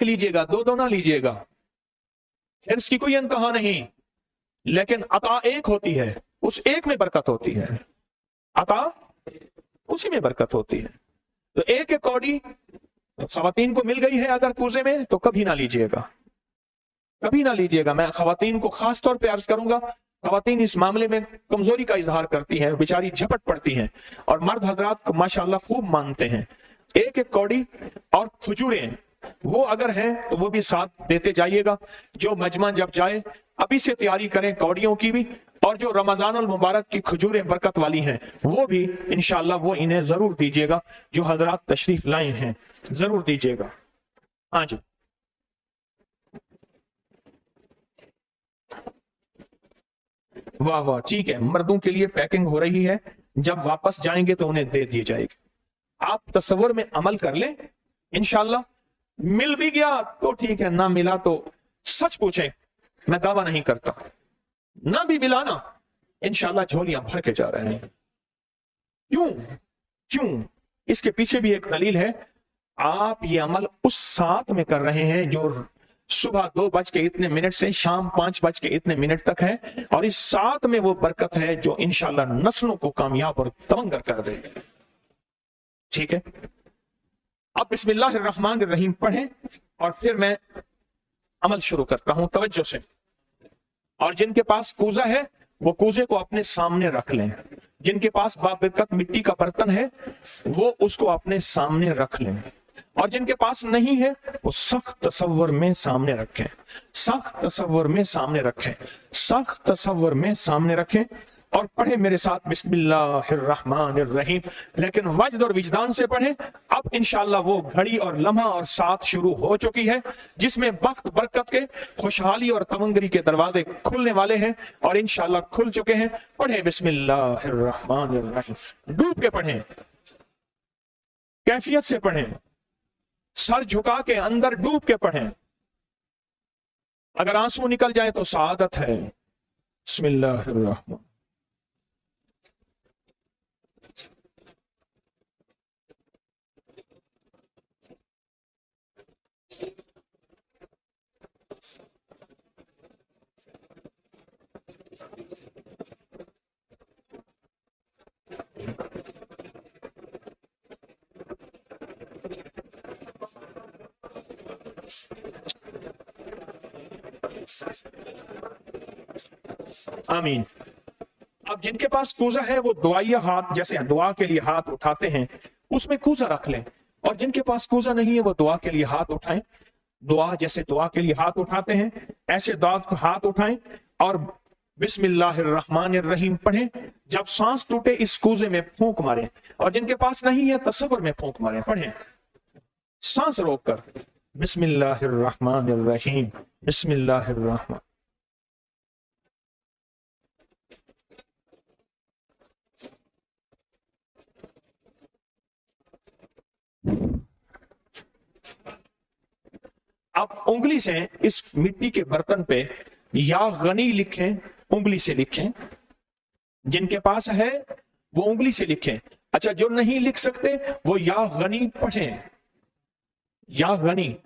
एक लीजिएगा, दो दो ना लीजिएगा, हिर्स की कोई इंतहा नहीं, लेकिन अता एक होती है, उस एक में बरकत होती है, अता उसी में बरकत होती है। तो एक कौड़ी खवातीन को मिल गई है अगर कूजे में, तो कभी ना लीजिएगा, कभी ना लीजिएगा। मैं खवातीन को खास तौर पे अर्ज करूंगा, खवातीन इस मामले में कमजोरी का इजहार करती हैं, बेचारी झपट पड़ती हैं, और मर्द हजरात को माशाल्लाह खूब मानते हैं। एक एक कौड़ी और खजूरें वो अगर हैं तो वो भी साथ देते जाइएगा। जो मजमा जब जाए अभी से तैयारी करें कौड़ियों की भी, और जो रमजानुल मुबारक की खजूरें बरकत वाली हैं वो भी इंशाल्लाह वो इन्हें जरूर दीजिएगा, जो हजरात तशरीफ लाए हैं जरूर दीजिएगा। हाँ जी, वाह वाह, ठीक है, मर्दों के लिए पैकिंग हो रही है, जब वापस जाएंगे तो उन्हें दे दी जाएगी। आप तसव्वुर में अमल कर लें, इंशाल्लाह मिल भी गया तो ठीक है, ना मिला तो सच पूछें, मैं दावा नहीं करता, ना भी मिला ना इंशाल्लाह झोलियां भर के जा रहे हैं। क्यों क्यों? इसके पीछे भी एक दलील है। आप ये अमल उस साथ में कर रहे हैं जो सुबह 2 बज के इतने मिनट से शाम 5 बज के इतने मिनट तक है, और इस साथ में वो बरकत है जो इंशाल्लाह नस्लों को कामयाब और तवंगर कर देगी। ठीक है, अब बिस्मिल्लाहिर्रहमानिर्रहीम पढ़ें और फिर मैं अमल शुरू करता हूं तवज्जो से। और जिनके पास कूजा है वो कूजे को अपने सामने रख लें, जिनके पास बाबरकत मिट्टी का बर्तन है वो उसको अपने सामने रख लें, और जिनके पास नहीं है वो सख्त तसव्वुर में सामने रखें, सख्त तसव्वुर में सामने रखें, सख्त तसव्वुर में सामने रखें, और पढ़े मेरे साथ बिस्मिल्लाहिर्रहमानिर्रहीम, लेकिन वजद और विजदान से पढ़े। अब इंशाल्लाह वो घड़ी और लम्हा और साथ शुरू हो चुकी है जिसमें वक्त बरकत के, खुशहाली और तवंगरी के दरवाजे खुलने वाले हैं, और इंशाल्लाह खुल चुके हैं। पढ़े बिस्मिल्लाहिर्रहमानिर्रहीम, डूब के पढ़ें, कैफियत से पढ़ें, सर झुका के अंदर डूब के पढ़ें। अगर आंसू निकल जाए तो सआदत है। बिस्मिल्लाहिर्रहमान, आमीन। अब जिनके पास कूजा है वो दुआया हाथ, जैसे दुआ के लिए हाथ उठाते हैं उसमें कूजा रख लें, और जिनके पास कूजा नहीं है वो दुआ के लिए हाथ उठाएं, दुआ जैसे दुआ के लिए हाथ उठाते हैं ऐसे दुआ को हाथ उठाएं और बिस्मिल्लाहिर्रहमानिर्रहीम पढ़ें। जब सांस टूटे इस कूजे में फूंक मारें, और जिनके पास नहीं है तसव्वुर में फूंक मारें। पढ़ें सांस रोककर, बिस्मिल्लाहिर्रहमानिर्रहीम, बिस्मिल्लाहिर्रहमान। आप उंगली से इस मिट्टी के बर्तन पे या गनी लिखें, उंगली से लिखें, जिनके पास है वो उंगली से लिखें। अच्छा, जो नहीं लिख सकते वो या गनी पढ़ें, या गनी।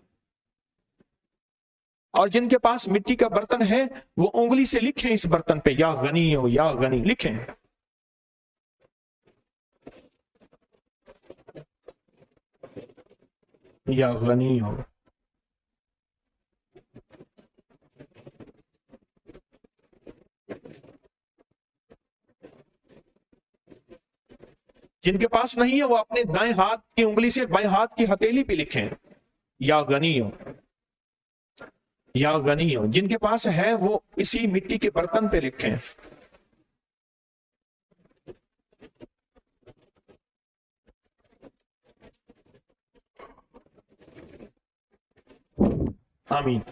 और जिनके पास मिट्टी का बर्तन है वो उंगली से लिखें इस बर्तन पे, या गनी हो या गनी लिखें। या गनी हो। जिनके पास नहीं है वो अपने दाएं हाथ की उंगली से बाएं हाथ की हथेली पे लिखें, या गनी हो, या गनी हो। जिनके पास है वो इसी मिट्टी के बर्तन पे लिखें। आमीन।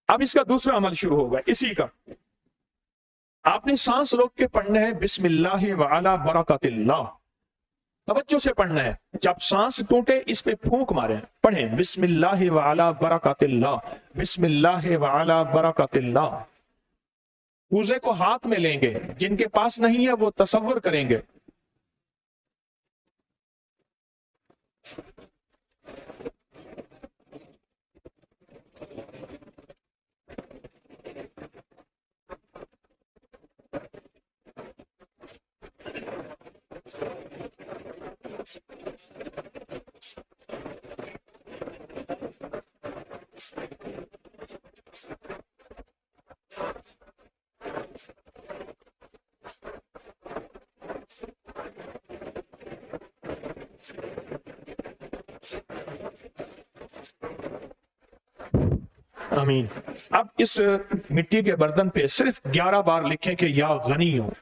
अब इसका दूसरा अमल शुरू होगा इसी का। आपने सांस रोक के पढ़ना है बिस्मिल्लाह व अला बरकतिल्लाह, तवज्जो से पढ़ना है। जब सांस टूटे इस पे फूंक मारे। पढ़ें बिस्मिल्लाह व अला बरकतिल्लाह, बिस्मिल्लाह व अला बरकतिल्लाह। कूजे को हाथ में लेंगे, जिनके पास नहीं है वो तसव्वुर करेंगे। आमीन। अब इस मिट्टी के बर्तन पे सिर्फ 11 बार लिखें कि या गनी हो।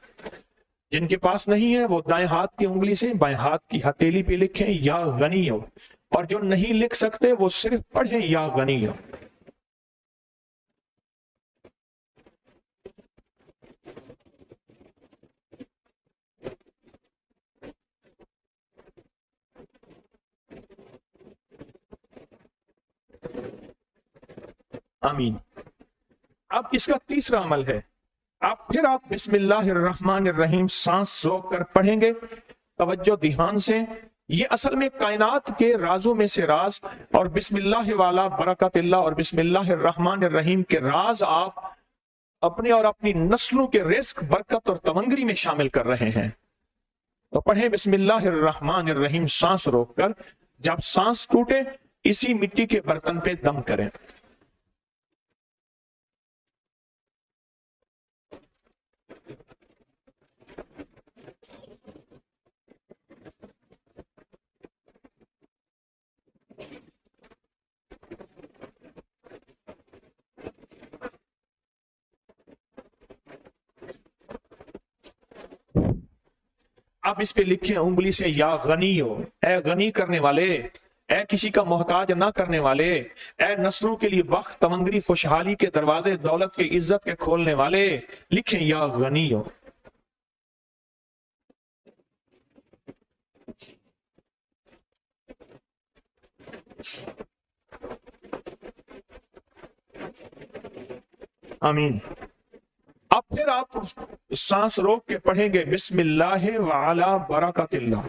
जिनके पास नहीं है वो दाएं हाथ की उंगली से बाएं हाथ की हथेली पे लिखें या गनी हो, और जो नहीं लिख सकते वो सिर्फ पढ़ें या गनी हो। आमीन। अब इसका तीसरा अमल है, आप बिस्मिल्लाहिर्रहमानिर्रहीम सांस रोक कर पढ़ेंगे। तवज्जो ध्यान से, ये असल में कायनात के राजों में से राज, और बिस्मिल्लाह वाला बरकतिल्लाह और बिस्मिल्लाहिर्रहमानिर्रहीम के राज आप अपने और अपनी नस्लों के रिस्क, बरकत और तवंगरी में शामिल कर रहे हैं। तो पढ़ें बिस्मिल्लाहिर्रहमानिर्रहीम सांस रोककर। जब सांस टूटे इसी मिट्टी के बर्तन पे दम करें। आप इस पे लिखें उंगली से या गनी हो, ए गनी करने वाले, ए किसी का मोहताज ना करने वाले, ए नस्लों के लिए बख्त, तमंगरी, खुशहाली के दरवाजे, दौलत के, इज्जत के खोलने वाले। लिखें या गनी हो। आमीन। अब फिर आप सांस रोक के पढ़ेंगे बिस्मिल्लाह व अला बरकतिल्लाह।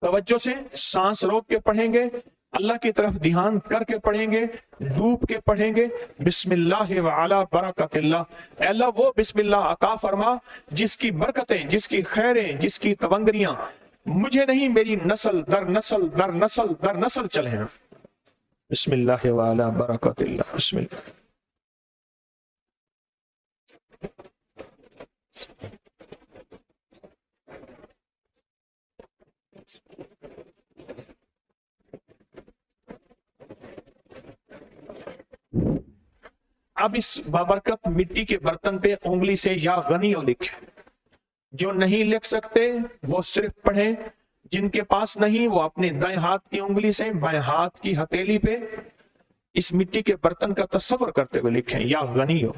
तवज्जो से सांस रोक के पढ़ेंगे, अल्लाह की तरफ ध्यान करके पढ़ेंगे, डूब के पढ़ेंगे बिस्मिल्लाह व अला बरकतिल्लाह। अल्लाह वो बिस्मिल्लाह अता फरमा जिसकी बरकतें, जिसकी खैरें, जिसकी तवंगरियां मुझे नहीं मेरी नस्ल दर नस्ल दर नस्ल दर नस्ल चले हैं। बिस्मिल्लाह व अला बरकतिल्लाह। बिस्मिल्लाह। अब इस बाबरकत मिट्टी के बर्तन पे उंगली से या गनी लिखे। जो नहीं लिख सकते वो सिर्फ पढ़ें, जिनके पास नहीं वो अपने दाएं हाथ की उंगली से बाएं हाथ की हथेली पे इस मिट्टी के बर्तन का तस्वर करते हुए लिखें या गनी हो।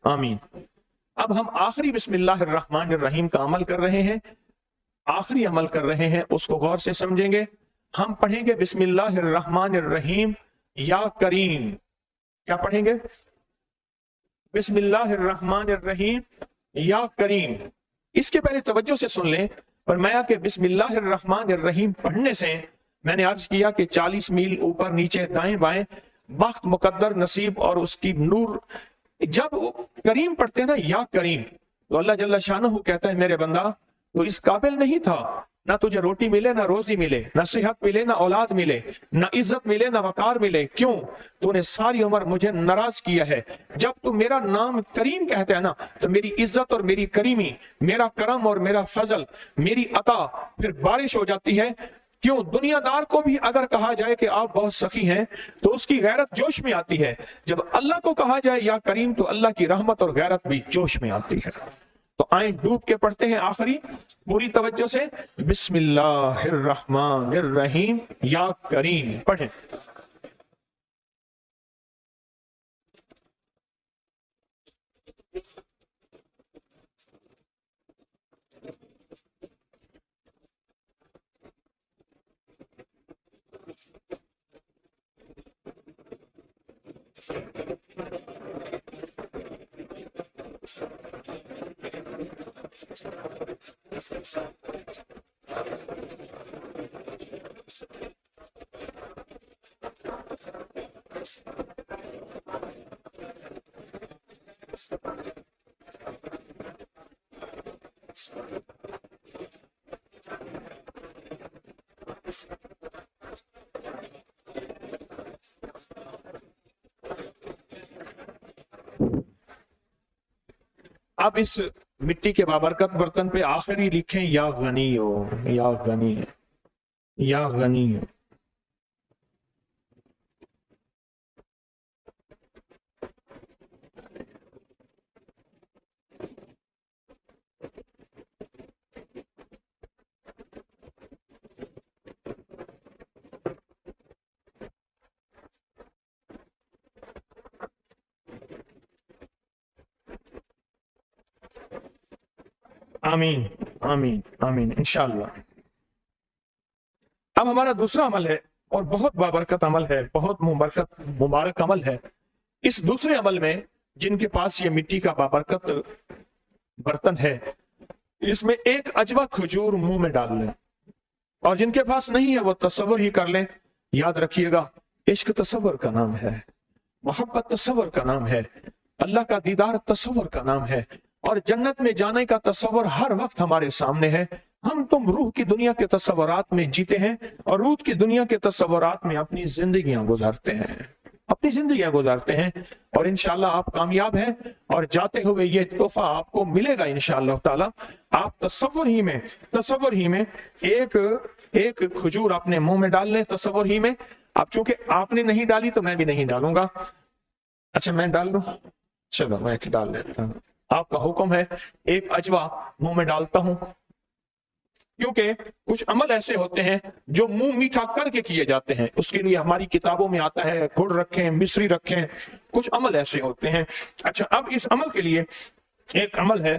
आमीन। अब हम आखिरी बिस्मिल्लाहिर्रहमानिर्रहीम का अमल कर रहे हैं, आखिरी अमल कर रहे हैं, उसको गौर से समझेंगे। हम पढ़ेंगे बिस्मिल्लाहिर्रहमानिर्रहीम या करीम। क्या पढ़ेंगे? बिस्मिल्लाहिर्रहमानिर्रहीम या करीम। इसके पहले तवज्जो से सुन लें, फरमाया कि बिस्मिल्लाहिर्रहमानिर्रहीम पढ़ने से, मैंने अर्ज किया कि 40 मील ऊपर नीचे दाएं बाएं बख्त, मुकद्दर, नसीब और उसकी नूर। जब करीम पढ़ते हैं ना या करीम, तो अल्लाह जल्ला शानहू कहता है मेरे बंदा तो इस काबिल नहीं था, ना तुझे रोटी मिले, ना रोजी मिले, ना सेहत मिले, ना औलाद मिले, ना इज्जत मिले, ना वकार मिले। क्यों? तूने सारी उम्र मुझे नाराज किया है। जब तू मेरा नाम करीम कहता है ना, तो मेरी इज्जत और मेरी करीमी, मेरा करम और मेरा फजल, मेरी अता फिर बारिश हो जाती है। क्यों? दुनियादार को भी अगर कहा जाए कि आप बहुत सखी हैं तो उसकी गैरत जोश में आती है। जब अल्लाह को कहा जाए या करीम, तो अल्लाह की रहमत और गैरत भी जोश में आती है। तो आए डूब के पढ़ते हैं आखिरी पूरी तवज्जो से बिस्मिल्लाहिर्रहमानिर्रहीम या करीम पढ़ें। अब इस मिट्टी के बाबरकत बर्तन पे आखिरी लिखें या गनी हो, या गनी, या गनी हो। आमीन आमीन आमीन इंशाअल्लाह। अब हमारा दूसरा अमल है और बहुत बाबरकत अमल है, बहुत मुबारक अमल है। इस दूसरे अमल में जिनके पास ये मिट्टी का बाबरकत बर्तन है, इसमें एक अजवा खजूर मुंह में डाल लें, और जिनके पास नहीं है वो तसव्वुर ही कर लें। याद रखिएगा, इश्क तसव्वुर का नाम है, मोहब्बत तसव्वुर का नाम है, अल्लाह का दीदार तसव्वुर का नाम है, और जन्नत में जाने का तसव्वुर हर वक्त हमारे सामने है। हम तुम रूह की दुनिया के तसव्वुरात में जीते हैं और रूह की दुनिया के तसव्वुरात में अपनी जिंदगियां गुजारते हैं, अपनी जिंदगियां गुजारते हैं, और इंशाअल्लाह आप कामयाब हैं और जाते हुए ये तोहफा आपको मिलेगा इंशाअल्लाह ताला। आप तसव्वुर ही में एक खजूर अपने मुंह में डाल लें, तसव्वुर ही में। अब चूंकि आपने नहीं डाली तो मैं भी नहीं डालूंगा। अच्छा मैं डाल लूं, चलो मैं डाल लेता हूं, आपका हुक्म है। एक अजवा मुंह में डालता हूं, क्योंकि कुछ अमल ऐसे होते हैं जो मुंह मीठा करके किए जाते हैं, उसके लिए हमारी किताबों में आता है गुड़ रखें, मिश्री रखें, कुछ अमल ऐसे होते हैं। अच्छा, अब इस अमल के लिए एक अमल है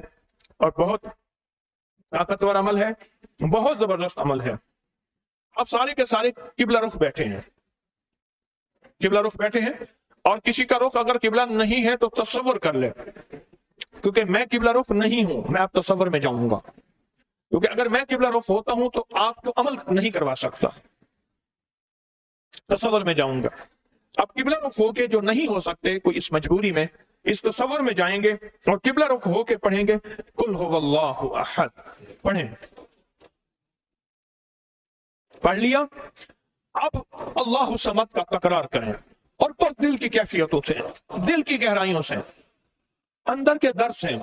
और बहुत ताकतवर अमल है, बहुत जबरदस्त अमल है। अब सारे के सारे किबला रुख बैठे हैं, किबला रुख बैठे हैं, और किसी का रुख अगर किबला नहीं है तो तसव्वुर कर ले, क्योंकि मैं किबला रुख नहीं हूं, मैं अब तसव्वुर में जाऊंगा, क्योंकि अगर मैं किबला रुख होता हूं तो आपको अमल नहीं करवा सकता, तसव्वुर में जाऊंगा। अब किबला रुख होके जो नहीं हो सकते, कोई इस मजबूरी में इस तसव्वुर में जाएंगे और किबला रुख होके पढ़ेंगे कुल हुवल्लाहु अहद, पढ़ें, पढ़ लिया। अब अल्लाहु समद का तकरार करें और बहुत दिल की कैफियतों से, दिल की गहराइयों से, अंदर के दर्द से।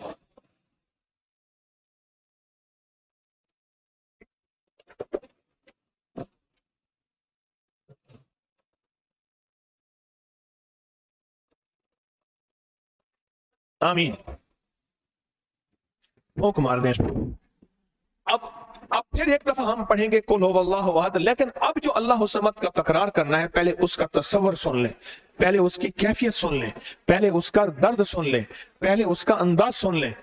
आमीन, भूख मार दें इसको। अब फिर एक दफा हम पढ़ेंगे कुल हुवल्लाहु अहद, लेकिन अब जो अल्लाह समद का तकरार करना है, पहले उसका तसव्वुर सुन लें, पहले उसकी कैफियत सुन लें, पहले उसका दर्द सुन लें, पहले उसका अंदाज सुन लें।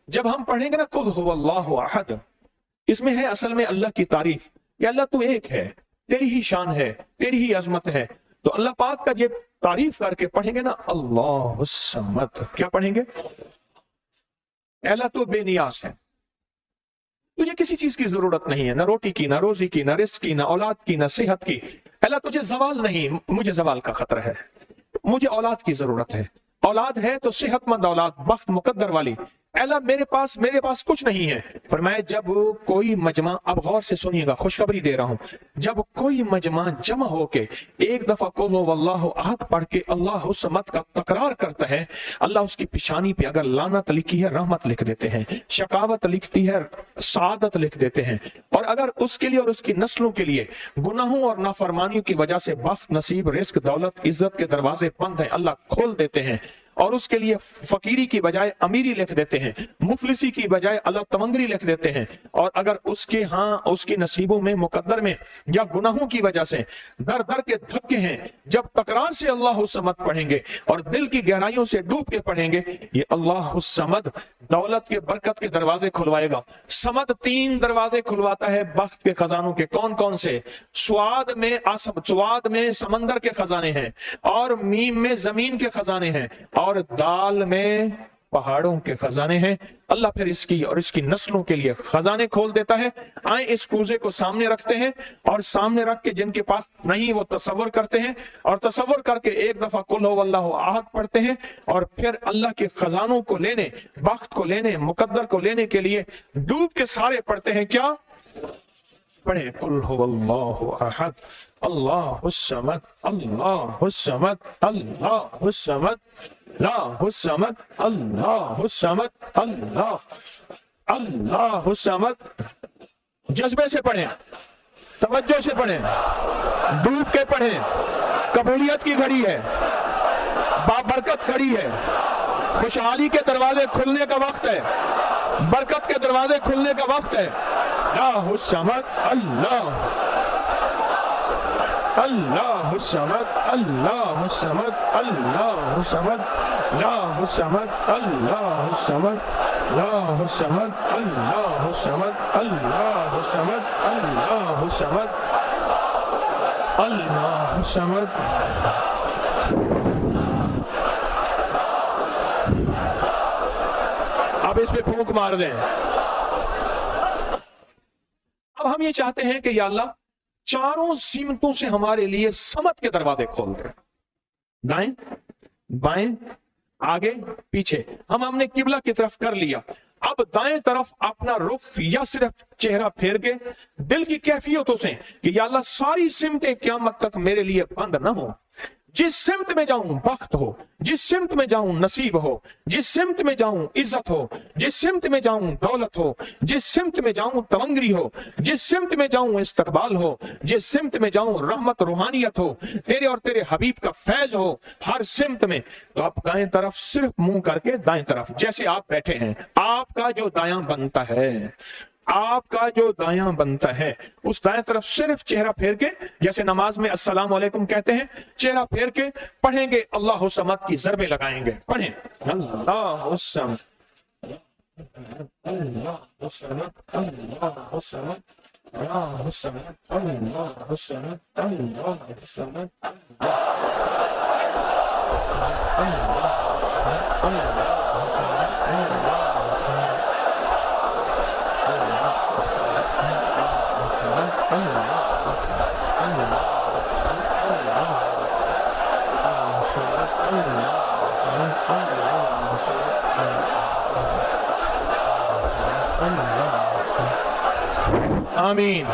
जब हम पढ़ेंगे ना कुल हुवल्लाहु अहद, इसमें है असल में अल्लाह की तारीफ कि अल्लाह तू एक है, तेरी ही शान है, तेरी ही अजमत है। तो अल्लाह पाक का ये तारीफ करके पढ़ेंगे ना, अल्लाह समद, क्या पढ़ेंगे? अल्लाह तो बेनियाज है, तुझे किसी चीज की जरूरत नहीं है, ना रोटी की, ना रोजी की, ना रिस्क की, ना औलाद की, ना सेहत की। अल्लाह तुझे जवाल नहीं, मुझे जवाल का खतरा है, मुझे औलाद की जरूरत है, औलाद है तो सेहतमंद औलाद, बख्त मुकद्दर वाली। अल्लाह मेरे पास कुछ नहीं है। फरमाया जब कोई मजमा, अब गौर से सुनिएगा, खुशखबरी दे रहा हूं, जब कोई मजमा जमा होके एक दफा कुल हुवल्लाहु अहद पढ़ के अल्लाह समद का तकरार करता है, अल्लाह उसकी पेशानी पे अगर लानत लिखी है रहमत लिख देते हैं, शकावत लिखती है सादत लिख देते हैं, और अगर उसके लिए और उसकी नस्लों के लिए गुनाहों और नाफरमानियों की वजह से बख्त, नसीब, रिस्क, दौलत, इज्जत के दरवाजे बंद हैं, अल्लाह खोल देते हैं। और उसके लिए फकीरी की बजाय अमीरी लिख देते हैं, मुफलिसी की बजाय अल्लाह तवंगरी लिख देते हैं। और अगर उसके उसके नसीबों में मुकद्दर में या गुनाहों की वजह से दर दर के धक्के हैं, जब तकरार से अल्लाह समद पढ़ेंगे और दिल की गहराइयों से डूब के पढ़ेंगे, ये अल्लाह समद दौलत के बरकत के दरवाजे खुलवाएगा। समद 3 दरवाजे खुलवाता है बख्त के खजानों के। कौन कौन से? स्वाद में समंदर के खजाने हैं, और मीम में जमीन के खजाने हैं, और दाल में पहाड़ों के खजाने हैं। अल्लाह फिर इसकी और इसकी नस्लों के लिए खजाने खोल देता है। आए इस कूजे को सामने रखते हैं, और सामने रख के जिनके पास नहीं वो तसव्वुर करते हैं, और तसव्वुर करके एक दफा कुल हु अल्लाहु अहद पढ़ते हैं, और फिर अल्लाह के खजानों को लेने, वक्त को लेने, मुकद्दर को लेने के लिए डूब के सारे पढ़ते हैं। क्या पढ़े? कुल हु अल्लाहु अहद, अल्लाहुस समद, अल्लाहुस समद, अल्लाहुस समद, अल्लाहुस समद, अल्लाहुस समद, अल्लाहुस समद। जज्बे से पढ़ें, तवज्जो से पढ़ें, डूब के पढ़ें। कबूलियत की घड़ी है, बाबरकत घड़ी है, खुशहाली के दरवाजे खुलने का वक्त है, बरकत के दरवाजे खुलने का वक्त है। अल्लाहुस समद, अल्लाहुस समद, अल्लाहुस समद, अल्लाहुस समद, अल्लाहुस समद, अल्लाहुस समद, अल्लाहुस समद, अल्लाहुस समद, अल्लाहुस समद, अल्लाहुस समद, अल्लाहुस समद। अब इस पे फूंक मार दें। अब हम ये चाहते हैं कि या अल्लाह चारों सीमतों से हमारे लिए समत के दरवाजे खोल दे। दाएं, बाएं, आगे, पीछे। हमने किबला की तरफ कर लिया। अब दाएं तरफ अपना रुख या सिर्फ चेहरा फेर के दिल की कैफियतों से कि या अल्लाह सारी सिमतें क़यामत तक मेरे लिए बंद ना हो। जिस सिमत में जाऊं बख्त हो, जिस सिमत में जाऊं नसीब हो, जिस सिमत में जाऊं इज्जत हो, जिस सिमत में जाऊं दौलत हो, जिस सिमत में जाऊं तवंगरी हो, जिस सिमत में जाऊं इस्तकबाल हो, जिस सिमत में जाऊं रहमत रूहानियत हो, तेरे और तेरे हबीब का फैज हो, हर सिमत में। तो आप दाएं तरफ सिर्फ मुंह करके दाएं तरफ, जैसे आप बैठे हैं, आपका जो दायां बनता है, आपका जो दायां बनता है, उस दाएं तरफ सिर्फ चेहरा फेर के, जैसे नमाज में अस्सलाम वालेकुम कहते हैं, चेहरा फेर के पढ़ेंगे। अल्लाहु समद की ज़रबे लगाएंगे। पढ़ें अल्लाहु समद, अल्लाहु समद, अल्लाहु समद, अल्लाहु समद, अल्लाहु समद, अल्लाहु समद, आमीन।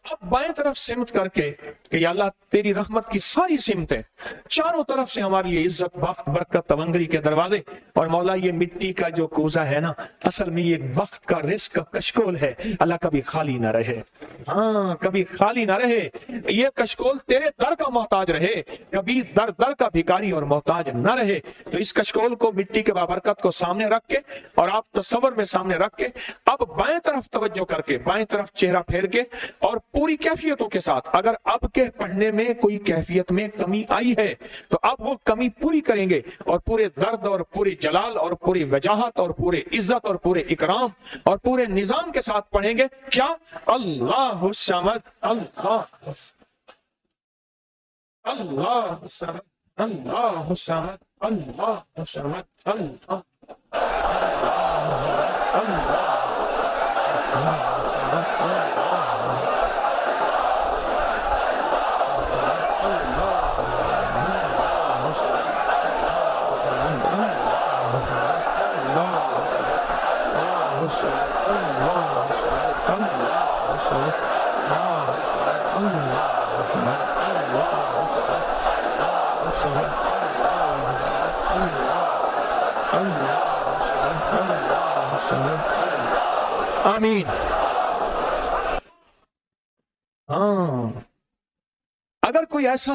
अब बाएं तरफ सिमत करके कि या अल्लाह तेरी रहमत की सारी सिमतें चारों तरफ से हमारे लिए इज्जत, बख्त, बरकत, तवंगरी के दरवाजे। और मौला ये मिट्टी का जो कूजा है ना, असल में ये वक्त का, रिस्क का कशकोल है। अल्लाह कभी खाली ना रहे, हाँ कभी खाली ना रहे। ये कशकोल तेरे दर का मोहताज रहे, कभी दर दर का भिखारी और मोहताज ना रहे। तो इस कशकोल को, मिट्टी के बाबरकत को सामने रख के, और आप तसव्वुर में सामने रख के, अब बाएं तरफ तवज्जो करके, बाएं तरफ चेहरा फेर के, और पूरी कैफियतों के साथ, अगर अब के पढ़ने में कोई कैफियत में कमी आई है तो अब वो कमी पूरी करेंगे, और पूरे दर्द और पूरी जलाल और पूरी वजाहत और पूरे इज्जत और पूरे इकराम और पूरे निजाम के साथ पढ़ेंगे। क्या? अल्लाहु समद, अल्लाहु समद, अल्लाहु समद, अल्लाहु समद, अल्लाह आमीन। हाँ, अगर कोई ऐसा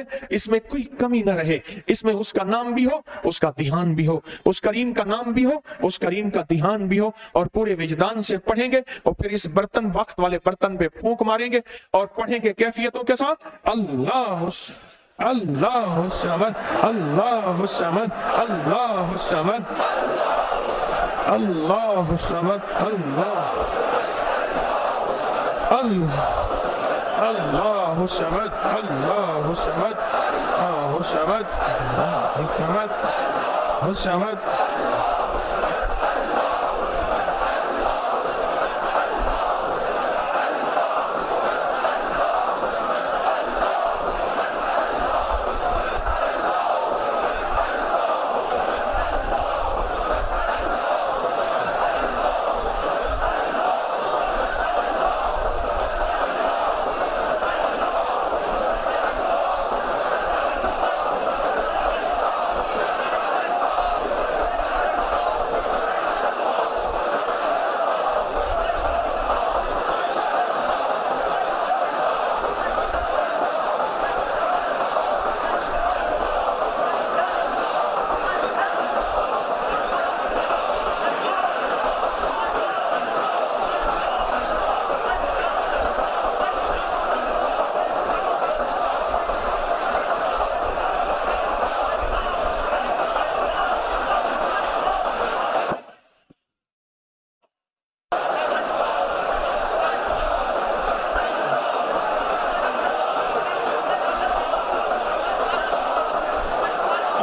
रहे, इसमें कोई कमी न रहे, इसमें उसका नाम भी हो, उसका ध्यान भी हो, उस करीम का नाम भी हो, उस करीम का ध्यान भी हो, और पूरे विजदान से पढ़ेंगे और फिर इस बर्तन, वक्त वाले बर्तन पे फूंक मारेंगे और पढ़ेंगे कैफियतों के साथ, अल्लाह अल्लाह समद, अल्लाह समद, अल्लाह समद, अल्लाह समद, अल्लाह अल्लाह समद, अल्लाह समद, अल्लाह समद, अल्लाह समद।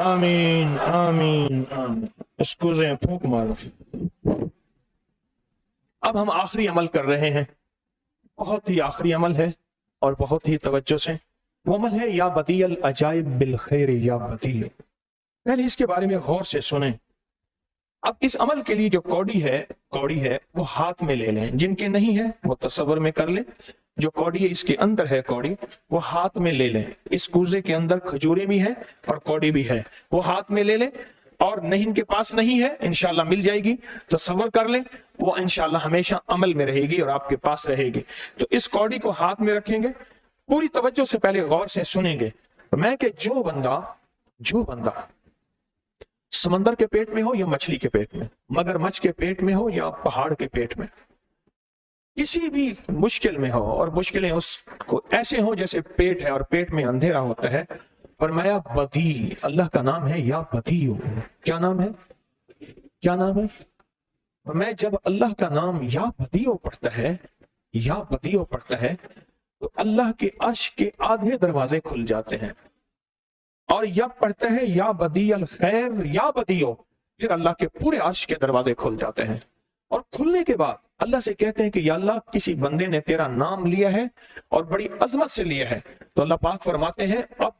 आमीन आमीन आमीन। एक्सक्यूज़, फूंक मारो। अब हम आखिरी अमल कर रहे हैं, बहुत ही आखिरी अमल है और बहुत ही तवज्जो से। वो अमल है या बदीअल अजाइब बिल खैर या बदी। पहले इसके बारे में गौर से सुने। अब इस अमल के लिए जो कौड़ी है वो हाथ में ले लें, जिनके नहीं है वो तसव्वुर में कर लें। जो कौड़ी है इसके अंदर है कौड़ी, वो हाथ में ले लें। इस कूजे के अंदर खजूरें भी है और कौड़ी भी है, वो हाथ में ले लें। और नहीं इनके पास नहीं है, इंशाल्लाह मिल जाएगी, तसव्वुर कर लें, वो इंशाल्लाह हमेशा अमल में रहेगी और आपके पास रहेगी। तो इस कौड़ी को हाथ में रखेंगे, पूरी तवज्जो से पहले गौर से सुनेंगे। मैं कि जो बंदा समंदर के पेट में हो या मछली के पेट में, मगरमच्छ के पेट में हो या पहाड़ के पेट में, किसी भी मुश्किल में हो और मुश्किलें उसको ऐसे हो जैसे पेट है और पेट में अंधेरा होता है, फरमाया बदी, अल्लाह का नाम है या बदी। क्या नाम है? क्या नाम है? मैं जब अल्लाह का नाम या बदियो पढ़ता है तो अल्लाह के अर्श के आधे दरवाजे खुल जाते हैं। और जब पढ़ता है या बदी अल खैर या बदियो, फिर अल्लाह के पूरे अर्श के दरवाजे खुल जाते हैं। और खुलने के बाद अल्लाह से कहते हैं कि या अल्लाह, किसी बंदे ने तेरा नाम लिया है और बड़ी अजमत से लिया है, तो अल्लाह पाक फरमाते हैं अब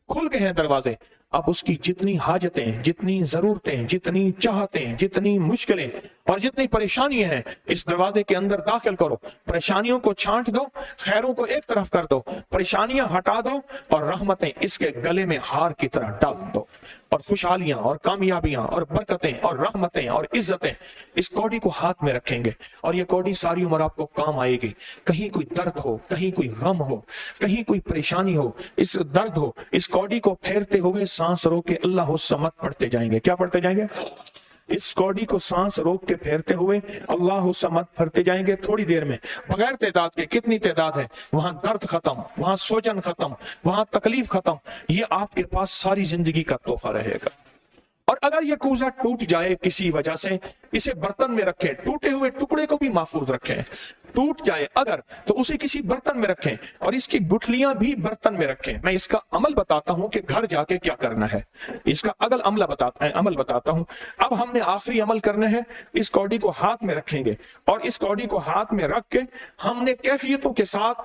खुल गए हैं दरवाजे, अब उसकी जितनी हाजतें, जितनी जरूरतें, जितनी चाहतें, जितनी मुश्किलें और जितनी परेशानियां हैं, इस दरवाजे के अंदर दाखिल करो। परेशानियों को छांट दो, खैरों को एक तरफ कर दो, परेशानियां हटा दो और रहमतें इसके गले में हार की तरह डाल दो। और खुशहालियां और कामयाबियां और बरकतें और रहमतें और इज्जतें इस कौड़ी को हाथ में रखेंगे और ये कौड़ी सारी उम्र आपको काम आएगी। कहीं कोई दर्द हो, कहीं कोई गम हो, कहीं कोई परेशानी हो, इस दर्द हो, इस कौड़ी को फेरते हुए सांस रोक के अल्लाह समद पढ़ते जाएंगे। क्या पढ़ते जाएंगे? इस कौड़ी को सांस रोक के फेरते हुए अल्लाह समद पढ़ते जाएंगे। थोड़ी देर में बगैर तादाद के, कितनी तादाद है, वहां दर्द खत्म, वहां सोजन खत्म, वहां तकलीफ खत्म। ये आपके पास सारी जिंदगी का तोहफा रहेगा। और अगर ये कूजा टूट जाए किसी वजह से, इसे बर्तन में रखें, टूटे हुए टुकड़े को भी महफूज रखें। टूट जाए अगर तो उसे किसी बर्तन में रखें और इसकी गुठलियां भी बर्तन में रखें। मैं इसका अमल बताता हूं कि घर जाके क्या करना है, इसका अमल बताता हूं। अब हमने आखिरी अमल करना है, इस कौड़ी को हाथ में रखेंगे और इस कौड़ी को हाथ में रख के हमने कैफियतों के साथ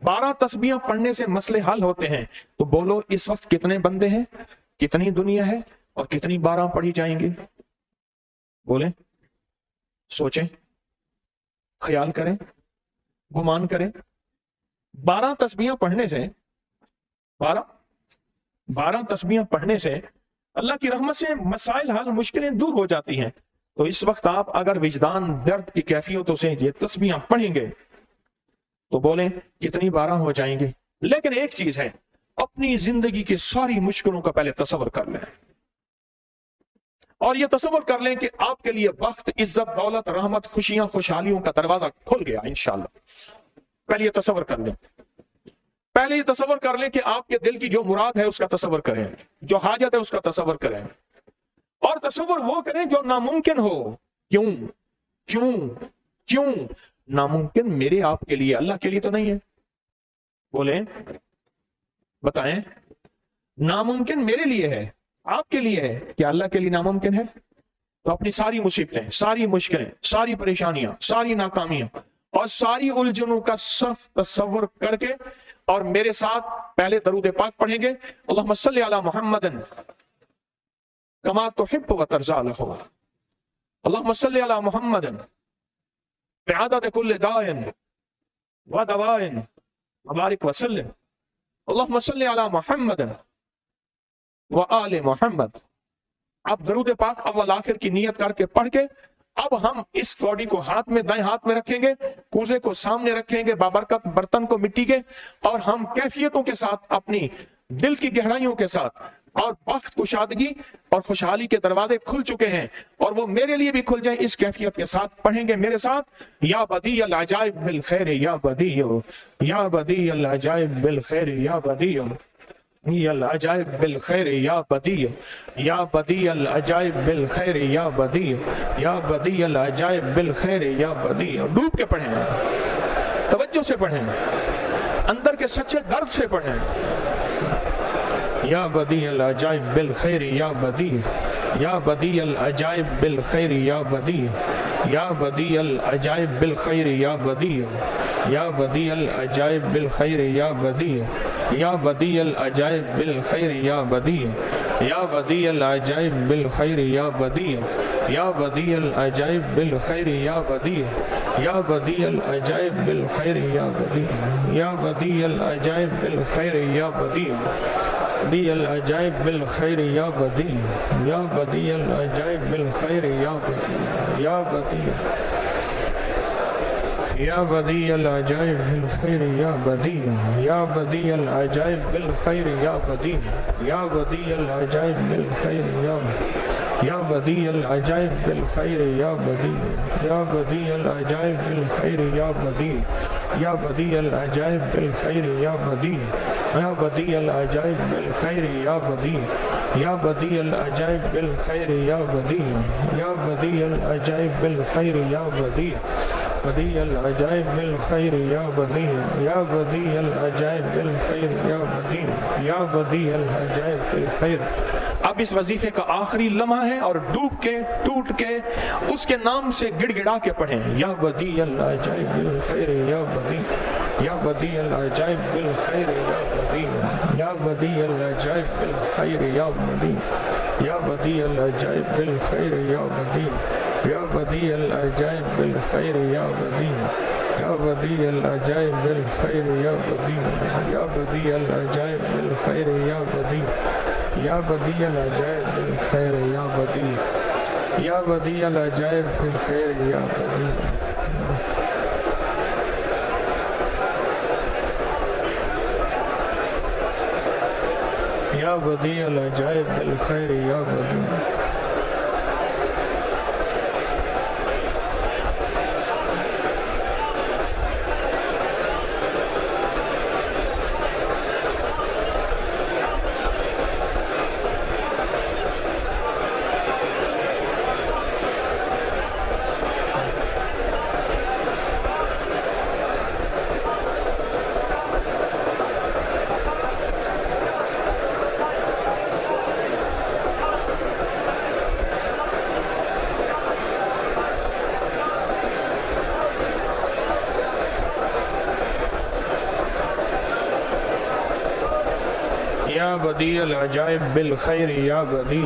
12 तस्बीहां पढ़ने से मसले हल होते हैं। तो बोलो इस वक्त कितने बंदे हैं, कितनी दुनिया है और कितनी 12 पढ़ी जाएंगी? बोले, सोचें, ख्याल करें, गुमान करें। 12 तस्बीहां पढ़ने से 12 तस्बीहां पढ़ने से अल्लाह की रहमत से मसाइल हल, मुश्किलें दूर हो जाती हैं। तो इस वक्त आप अगर विजदान दर्द की कैफियतों से ये तस्बीहां पढ़ेंगे तो बोले कितनी 12 हो जाएंगे। लेकिन एक चीज है, अपनी जिंदगी की सारी मुश्किलों का पहले तसव्वुर कर लें और ये तसव्वुर कर लें कि आपके लिए वक्त, इज्जत, दौलत, रहमत, खुशियां, खुशहालियों का दरवाजा खुल गया इंशाअल्लाह। पहले ये तसव्वुर कर लें, पहले ये तसव्वुर कर लें कि आपके दिल की जो मुराद है उसका तसव्वुर करें, जो हाजत है उसका तसव्वुर करें, और तसव्वुर वो करें जो नामुमकिन हो। क्यों क्यों क्यों? नामुमकिन मेरे आपके लिए, अल्लाह के लिए तो नहीं है। बोले, बताएं। नामुमकिन मेरे लिए है, आपके लिए है, क्या अल्लाह के लिए नामुमकिन है? तो अपनी सारी मुसीबतें, सारी मुश्किलें, सारी परेशानियां, सारी नाकामियां और सारी उलझनों का सख्त तसव्वुर करके और मेरे साथ पहले दरूद पाक पढ़ेंगे। अल्लाहुम्मा सल्ली अला मुहम्मदिन कमा तुहिब्बु व तर्ज़ा लहू। अल्लाहुम्मा सल्ली अला मुहम्मदिन बिअदद कुल्लि दाइन व दवाइन व बारिक व सल्लिम। अल्लाहुम्मा सल्ली अला मुहम्मदिन व आले मुहम्मद। आप दरूद पाक अव्वल आखिर की नियत करके पढ़ के अब हम इस बॉडी को हाथ में, दाएं हाथ में रखेंगे, कूजे को सामने रखेंगे, बाबरकत बर्तन को मिट्टी के, और हम कैफियतों के साथ, अपनी दिल की गहराइयों के साथ और बख्त, कुशादगी और खुशहाली के दरवाजे खुल चुके हैं और वो मेरे लिए भी खुल जाए, इस कैफियत के साथ पढ़ेंगे मेरे साथ। या बदी अल अजाइब बिल खैर या बदी, या बदी अल अजाइब बिल खैर या बदी, अल अजाइब बिल खैर या बदी, या बदी अल अजाइब बिल खैर या बदी, या बदी अल अजाइब बिल खैर या बदी। डूब के पढ़ें, तवज्जो से पढ़ें, अंदर के सच्चे दर्द से पढ़ें। या बदी अल अजाइब बिल खैर या बदी, या बदी अल अजाइब बिल खैर या बदी, या बदी अल अजाइब बिल खैर या बदी, या बदी अल अजाइब बिल खैर या बदी, या बदी अल अजाइब बिल खैर या बदी, या बदी अल अजाइब बिल खैर या बदी, या बदी अल अजाइब बिल खैर या बदी, या बदी अल अजाइब बिल खैर या बदी, या बदी अल अजाइब बिल खैर या बदी, बदी अल अजाइब बिल खैर या बदी, या बदी अल अजाइब बिल खैर या बदी, या बदी, या बदी अल अजाइब बिल खैर या बदी, या बदी अल अजाइब बिल खैर या बदी, या बदी अल अजाइब बिल खैर या, या बदी अल अजाइब बिल खैर या बदी, या बदी अल अजाइब बिल खैर या बदी, या बदी अल अजाइब बिल खैर या बदी, या बदी अल अजाइब बिल खैर या बदी, या बदी अल अजाइब बिल खैर या बदी, या बदी अल अजाइब बिल खैर या बदी, बदी अल अजाइब बिल खैर या बदी, या बदी अल अजाइब बिल खैर या बदी, या बदी अल अजाइब बिल खैर। अब इस वजीफे का आखिरी लम्हा है और डूब के, टूट के, उसके नाम से गिड़गिड़ा के पढ़ें। या बदी अल अजाइब बिल खैर या बदी, या बदी अल अजाइब बिल खैर या बदी, या बदी अल अजाइब बिल खैर या बदी, या बदी अल अजाइब बिल खैर या बदी, या बदी अल अजाइब बिल खैर या बदी, या बदी अल अजाइब बिल खैर या बदी, या बदी अल अजाइब बिल खैर या बदी, या बदी अल अजाइब बिल खैर या बदी, या बदी अल अजाइब बिल खैर या बदी। या बदी अल अजाइब बिल खैर या बदी। या बदी अल अजाइब बिल खैर या बदी।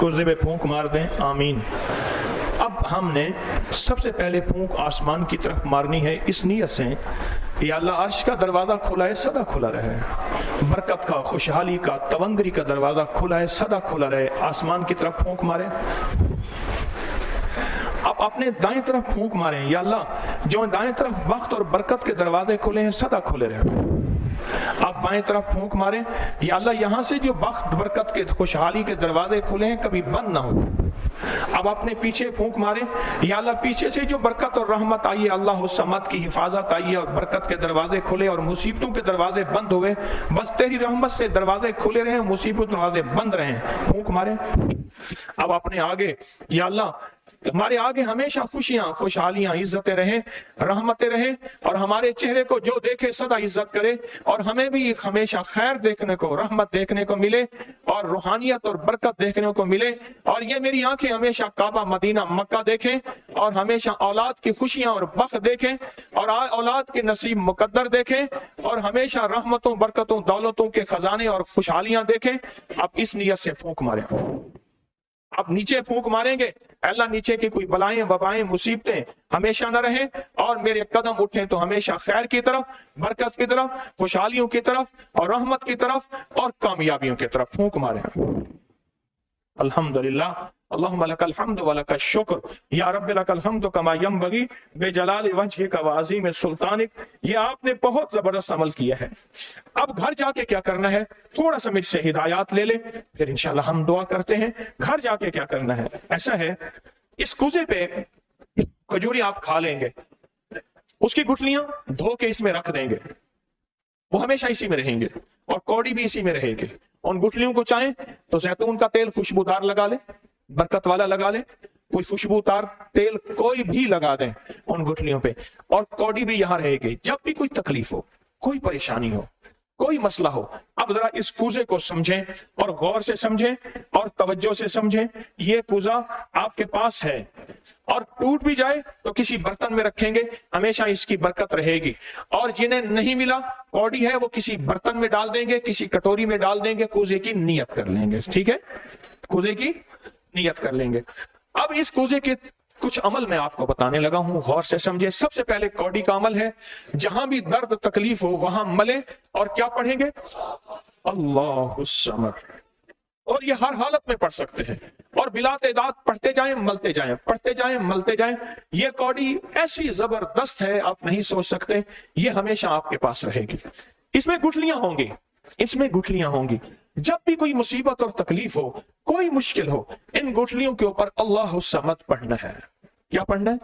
कोज़े पे फूंक मार दें, आमीन। अब हमने सबसे पहले फूंक आसमान की तरफ मारनी है इस नीयत से, या अल्लाह अर्श का दरवाज़ा खुला है, सदा खुला रहे, बरकत का, खुशहाली का, तवंगरी का दरवाज़ा खुला है, सदा खुला रहे, आसमान की तरफ फूंक मारें। अब अपने दाएं तरफ फूंक मारें, या अल्लाह जो दाएं तरफ वक्त और बरकत के दरवाजे खुले हैं सदा खुले रहे। आप बाएं तरफ फूंक मारें, या अल्लाह यहाँ से जो वक्त बरकत के, खुशहाली के दरवाजे खुले हैं कभी बंद ना हो। अब अपने पीछे फूंक मारें, या अल्लाह पीछे से जो बरकत और रहमत आई है, अल्लाह उस समत की हिफाजत आई है और बरकत के दरवाजे खुले और मुसीबतों के दरवाजे बंद हुए, बस तेरी रहमत से दरवाजे खुले रहे, मुसीबत दरवाजे बंद रहे, फूंक मारें। अब अपने आगे, या अल्लाह हमारे आगे हमेशा खुशियां, खुशहालियां, इज्जतें रहें, रहमतें रहें, और हमारे चेहरे को जो देखे सदा इज्जत करे, और हमें भी हमेशा खैर देखने को, रहमत देखने को मिले, और रूहानियत और बरकत देखने को मिले, और ये मेरी आंखें हमेशा काबा, मदीना, मक्का देखें, और हमेशा औलाद की खुशियां और बख्त देखें, और औलाद के नसीब मुकद्दर देखें, और हमेशा रहमतों, बरकतों, दौलतों के खजाने और खुशहालियां देखें। आप इस नियत से फूंक मारें। आप नीचे फूंक मारेंगे, अल्लाह नीचे की कोई बलाएं, वबाएं, मुसीबतें हमेशा न रहे, और मेरे कदम उठें तो हमेशा खैर की तरफ, बरकत की तरफ, खुशहालियों की तरफ, और रहमत की तरफ, और कामयाबियों की तरफ फूंक मारें। अल्हम्दुलिल्लाह, अल्लाहुम्मा लकल हम्द व लकल शुक्र, या रब्बी लकल हम्द कमा यंबगी बेजलाल वजहिक व अज़ीम सुल्तानिक। ये आपने बहुत जबरदस्त अमल किया है। अब घर जाके क्या करना है, थोड़ा सा मुझसे हिदायत ले ले, फिर इंशाल्लाह हम दुआ करते हैं। घर जाके क्या करना है, ऐसा है, इस कुज़े पे खजूरी आप खा लेंगे, उसकी गुठलियां धो के इसमें रख देंगे, वो हमेशा इसी में रहेंगे, और कौड़ी भी इसी में रहेगी। उन गुठलियों को चाहें तो जैतून का तेल खुशबूदार लगा ले, बरकत वाला लगा ले, कोई खुशबूदार तेल कोई भी लगा दें उन गुठलियों पे, और कौड़ी भी यहां रहेगी। जब भी कोई तकलीफ हो, कोई परेशानी हो, कोई मसला हो, अब जरा इस कुज़े को समझें, और गौर से समझें, और तवज्जो से समझें। ये कुज़ा आपके पास है, और टूट भी जाए तो किसी बर्तन में रखेंगे, हमेशा इसकी बरकत रहेगी। और जिन्हें नहीं मिला, कौड़ी है, वो किसी बर्तन में डाल देंगे, किसी कटोरी में डाल देंगे, कुज़े की नियत कर लेंगे। ठीक है, कुज़े की नियत कर लेंगे। अब इस कुज़े के कुछ अमल मैं आपको बताने लगा हूं, गौर से समझे। सबसे पहले कौड़ी का अमल है, जहां भी दर्द तकलीफ हो वहां मले, और क्या पढ़ेंगे, अल्लाहु समद, और ये हर हालत में पढ़ सकते हैं, और बिला तादाद पढ़ते जाएं, मलते जाएं, पढ़ते जाएं, मलते जाएं। ये कौड़ी ऐसी जबरदस्त है, आप नहीं सोच सकते, ये हमेशा आपके पास रहेगी। इसमें गुठलियां होंगी, इसमें गुठलियां होंगी। जब भी कोई मुसीबत और तकलीफ हो, कोई मुश्किल हो, इन गुठलियों के ऊपर अल्लाहु समद पढ़ना है। क्या पढ़ना है,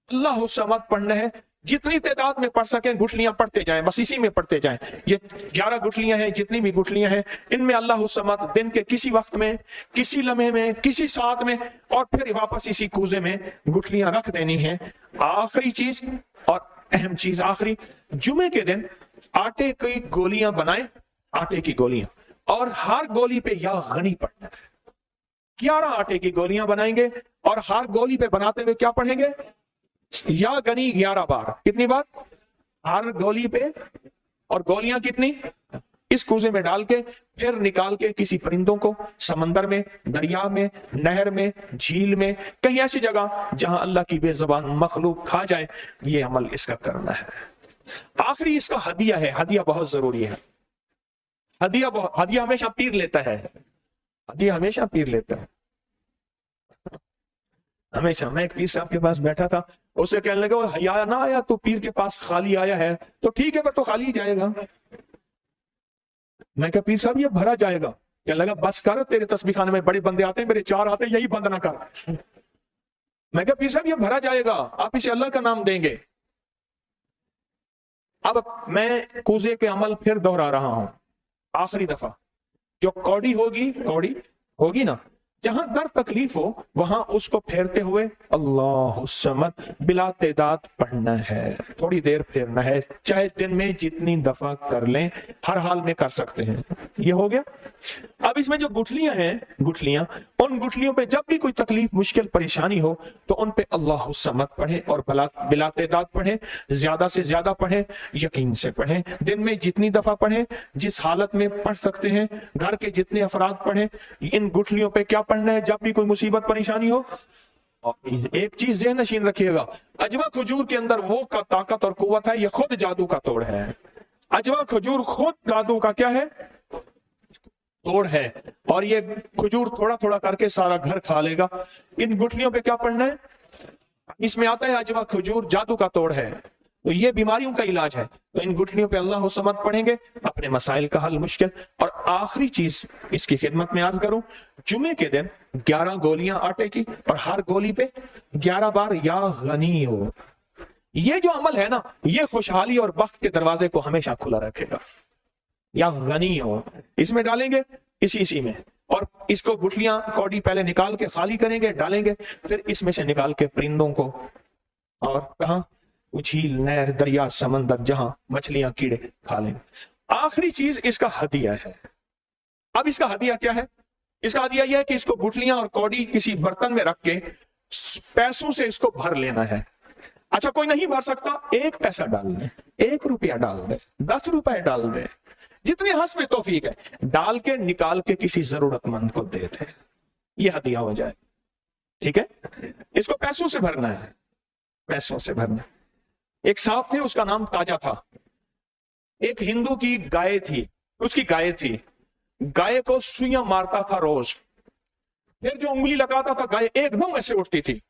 अल्लाहु समद पढ़ना है। जितनी तादाद में पढ़ सकें गुठलियां पढ़ते जाएं, बस इसी में पढ़ते जाएं। ये 11 गुठलियां हैं, जितनी भी गुठलियां हैं, इनमें अल्लाहु समद दिन के किसी वक्त में, किसी लम्हे में, किसी साथ में, और फिर वापस इसी कुज़े में गुठलियां रख देनी है। आखिरी चीज और अहम चीज, आखिरी, जुमे के दिन आटे की गोलियां बनाए, आटे की गोलियां, और हर गोली पे या गनी पढ़ना है। 11 आटे की गोलियां बनाएंगे, और हर गोली पे बनाते हुए क्या पढ़ेंगे, या गनी 11 बार। कितनी बार, हर गोली पे, और गोलियां कितनी, इस कुज़े में डाल के फिर निकाल के किसी परिंदों को समंदर में, दरिया में, नहर में, झील में, कहीं ऐसी जगह जहां अल्लाह की बेज़बान मखलूक खा जाए, ये अमल इसका करना है। आखिरी इसका हदिया है, हदिया बहुत जरूरी है। हदिया हमेशा पीर लेता है, हदिया हमेशा पीर लेता है, हमेशा। मैं एक पीर साहब के पास बैठा था, उससे कहने लगा, हया ना आया तो पीर के पास खाली आया है, तो ठीक है, पर तो खाली ही जाएगा। मैं कहा, पीर साहब ये भरा जाएगा। कहने लगा, बस कर, तेरे तस्बीह खाने में बड़े बंदे आते हैं, मेरे 4 आते हैं, यही बंद ना कर। मैं कहा, पीर साहब ये भरा जाएगा, आप इसे अल्लाह का नाम देंगे। अब मैं कुज़े के अमल फिर दोहरा रहा हूं, आखिरी दफा। जो कौड़ी होगी ना, जहां दर्द तकलीफ हो वहां उसको फेरते हुए अल्लाहु समद बिला तादाद पढ़ना है, थोड़ी देर फेरना है, चाहे दिन में जितनी दफा कर लें, हर हाल में कर सकते हैं। ये हो गया। अब इसमें जो गुठलियां हैं, गुठलियां, उन गुठलियों पे जब भी कोई तकलीफ, मुश्किल, परेशानी हो तो उन पे अल्लाहु समद पढ़ें, और बिला तादाद पढ़ें, ज्यादा से ज्यादा पढ़ें, यकीन से पढ़ें, दिन में जितनी दफा पढ़ें, जिस हालत में पढ़ सकते हैं, घर के जितने अफराद पढ़ें। इन गुठलियों पे क्या पढ़ना है जब भी कोई मुसीबत परेशानी हो? और एक चीज ज़हन नशीन रखिएगा, अजवा खजूर के अंदर वो का ताकत और कुव्वत है, ये खुद जादू का तोड़ है। अजवा खजूर खुद जादू का क्या है? तोड़ है। और ये खजूर थोड़ा थोड़ा करके सारा घर खा लेगा। इन गुठलियों पे क्या पढ़ना है? इसमें आता है अजवा खजूर जादू का तोड़ है, तो ये बीमारियों का इलाज है। तो इन गुठलियों पे अल्लाह समद पढ़ेंगे, अपने मसाइल का हल मुश्किल। और आखिरी चीज इसकी खिदमत में अर्ज करूं, जुमे के दिन 11 गोलियां आटे की, और हर गोली पे 11 बार या गनी हो। ये जो अमल है ना, ये खुशहाली और बख्त के दरवाजे को हमेशा खुला रखेगा। या गनी हो इसमें डालेंगे, इसी में, और इसको गुठलियां कौड़ी पहले निकाल के खाली करेंगे, डालेंगे, फिर इसमें से निकाल के परिंदों को, और कहां? झील, नहर, दरिया, समंदर, जहां मछलियां कीड़े खा लेंगे। आखिरी चीज इसका हदिया है। अब इसका हदिया क्या है? इसका हदिया यह है कि इसको गुठलियां और कौड़ी किसी बर्तन में रख के पैसों से इसको भर लेना है। अच्छा, कोई नहीं भर सकता, 1 पैसा डाल दे, 1 रुपया डाल दे, 10 रुपए डाल दे, जितनी हस्ब तौफीक है, डाल के निकाल के किसी जरूरतमंद को दे दे, ये हदिया हो जाए। ठीक है? इसको पैसों से भरना है, पैसों से भरना। एक साहब थे, उसका नाम ताजा था। एक हिंदू की गाय थी, उसकी गाय थी, गाय को सुइयां मारता था रोज, फिर जो उंगली लगाता था गाय एकदम ऐसे उठती थी।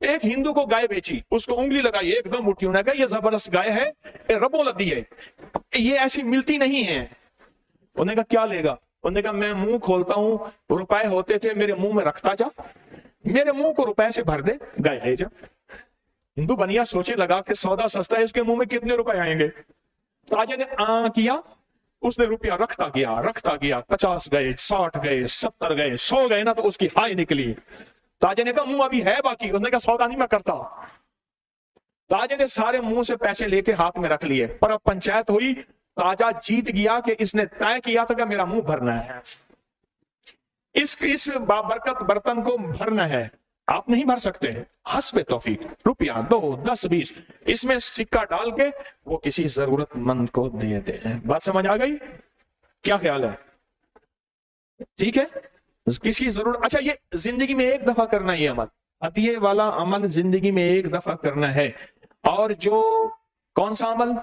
एक हिंदू को गाय बेची, उसको उंगली लगाई, एकदम उठी। उन्होंने कहा ये जबरदस्त गाय है, रबों लदी है, ये ऐसी मिलती नहीं है। उन्होंने कहा क्या लेगा? उन्होंने कहा मैं मुंह खोलता हूं, रुपए होते थे मेरे मुंह में रखता जा, मेरे मुंह को रुपए से भर दे, गाय ले जा। हिंदू बनिया सोचे लगा कि सौदा सस्ता है, इसके मुंह में कितने रुपए आएंगे। ताजे ने किया, उसने रुपया रखता गया, 50 गए, 60 गए, 70 गए, 100 गए ना, तो उसकी हाय निकली। ताजे ने कहा मुंह अभी है बाकी। उसने कहा सौदा नहीं मैं करता। ताजे ने सारे मुंह से पैसे लेके हाथ में रख लिए, पर अब पंचायत हुई, ताजा जीत गया कि इसने तय किया था कि मेरा मुंह भरना है, इस बाबरकत बर्तन को भरना है। आप नहीं भर सकते, हस्बे तौफीक, रुपया 2, 10, 20 इसमें सिक्का डाल के वो किसी जरूरतमंद को दे दे। बात समझ आ गई? क्या ख्याल है? ठीक है, किसी जरूरत। अच्छा, ये जिंदगी में एक दफा करना, ये अमल, हदिये वाला अमल जिंदगी में एक दफा करना है। और जो कौन सा अमल?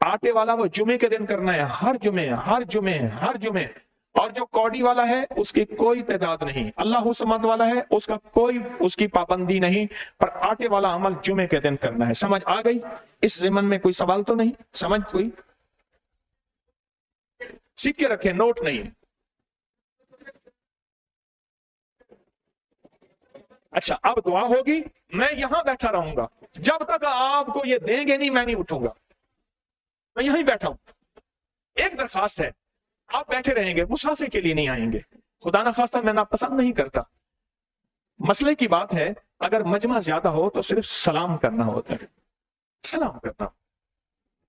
आटे वाला, वो जुमे के दिन करना है, हर जुमे, हर जुमे, हर जुमे। और जो कौड़ी वाला है उसकी कोई तादाद नहीं, अल्लाह समद वाला है उसका कोई उसकी पाबंदी नहीं, पर आटे वाला अमल जुमे के दिन करना है। समझ आ गई? इस ज़िमन में कोई सवाल तो नहीं? समझ कोई? सिक्के रखे, नोट नहीं। अच्छा, अब दुआ होगी, मैं यहां बैठा रहूंगा जब तक आपको ये देंगे नहीं, मैं नहीं उठूंगा, मैं यहीं बैठा हूं। एक दरखास्त है, आप बैठे रहेंगे, मुसाफिर के लिए नहीं आएंगे। खुदा ना खास्ता मैं नापसंद नहीं करता, मसले की बात है, अगर मजमा ज्यादा हो तो सिर्फ सलाम करना होता है, सलाम करना